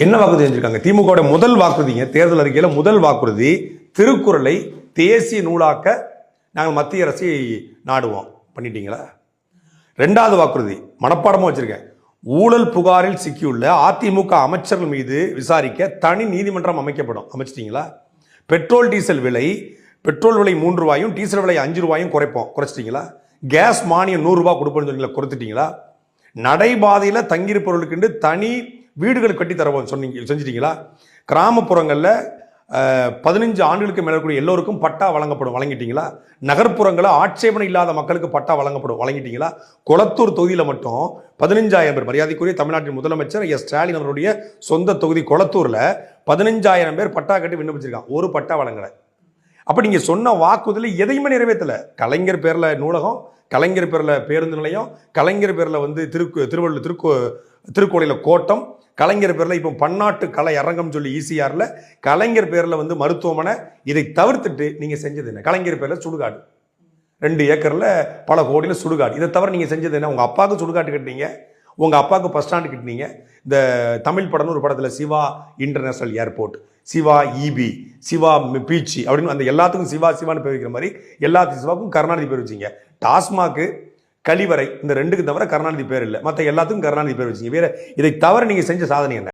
என்ன வாக்குறுதி செஞ்சிருக்காங்க? திமுக முதல் வாக்குறுதிங்க, தேர்தல் அறிக்கையில் முதல் வாக்குறுதி திருக்குறளை தேசிய நூலாக்க நாங்கள் மத்திய அரசை நாடுவோம். பண்ணிட்டீங்களா? ரெண்டாவது வாக்குறுதி மனப்பாடமாக வச்சிருக்கேன். ஊழல் புகாரில் சிக்கியுள்ள அதிமுக அமைச்சர்கள் மீது விசாரிக்க தனி நீதிமன்றம் அமைக்கப்படும். அமைச்சிட்டீங்களா? பெட்ரோல் டீசல் விலை 3 ரூபாயும் டீசல் விலை 5 ரூபாயும் குறைச்சிட்டீங்களா? கேஸ் மானியம் 100 ரூபாய் கொடுப்போம்னு சொன்னீங்களா, கொடுத்துட்டீங்களா? நடைபாதையில் தங்கியிருப்பவர்களுக்கு தனி வீடுகள் கட்டி தருவோம் செஞ்சிட்டீங்களா? கிராமப்புறங்களில் 15 ஆண்டுகளுக்கு மேலக்கூடிய எல்லோருக்கும் பட்டா வழங்கிட்டீங்களா? நகர்ப்புறங்களில் ஆட்சேபனை இல்லாத மக்களுக்கு பட்டா வழங்கிட்டீங்களா? கொளத்தூர் தொகுதியில் மட்டும் 15,000 பேர், மரியாதைக்குரிய தமிழ்நாட்டின் முதலமைச்சர் எஸ் ஸ்டாலின் அவருடைய சொந்த தொகுதி கொளத்தூரில் 15,000 பேர் பட்டா கட்டி விண்ணப்பிச்சிருக்காங்க. ஒரு பட்டா வழங்கலை. அப்போ நீங்கள் சொன்ன வாக்குறுதியில் எதையுமே நிறைவேற்றலை. கலைஞர் பேரில் நூலகம், கலைஞர் பேரில் பேருந்து நிலையம், கலைஞர் பேரில் திருக்கோயிலில் கோட்டம், கலைஞர் பேரில் இப்போ பன்னாட்டு கலை அரங்கம் சொல்லி ஈசிஆரில், கலைஞர் பேரில் மருத்துவமனை. இதை தவிர்த்துட்டு நீங்கள் செஞ்சது என்ன? கலைஞர் பேரில் சுடுகாடு, 2 ஏக்கரில் பல கோடியில் சுடுகாடு. இதை தவிர நீங்கள் செஞ்சது என்ன? உங்கள் அப்பாவுக்கு சுடுகாட்டு கட்டினீங்க, உங்கள் அப்பாவுக்கு பஸ் ஸ்டாண்டு கட்டினீங்க. இந்த தமிழ் படம்னு ஒரு படத்தில் Siva international airport, Siva EB, Siva beach அப்படின்னு அந்த எல்லாத்துக்கும் சிவான்னு பேர் வைக்கிற மாதிரி எல்லாத்துக்கும் சிவாவுக்கும் கருணாநிதி பேர் வச்சிங்க. டாஸ்மாக்கு, கழிவறை, இந்த 2க்கு தவிர கருணாநிதி பேர் இல்லை. மற்ற எல்லாத்துக்கும் கருணாநிதி பேர் வச்சிங்க. வேற இதை தவிர நீங்கள் செஞ்ச சாதனை என்ன?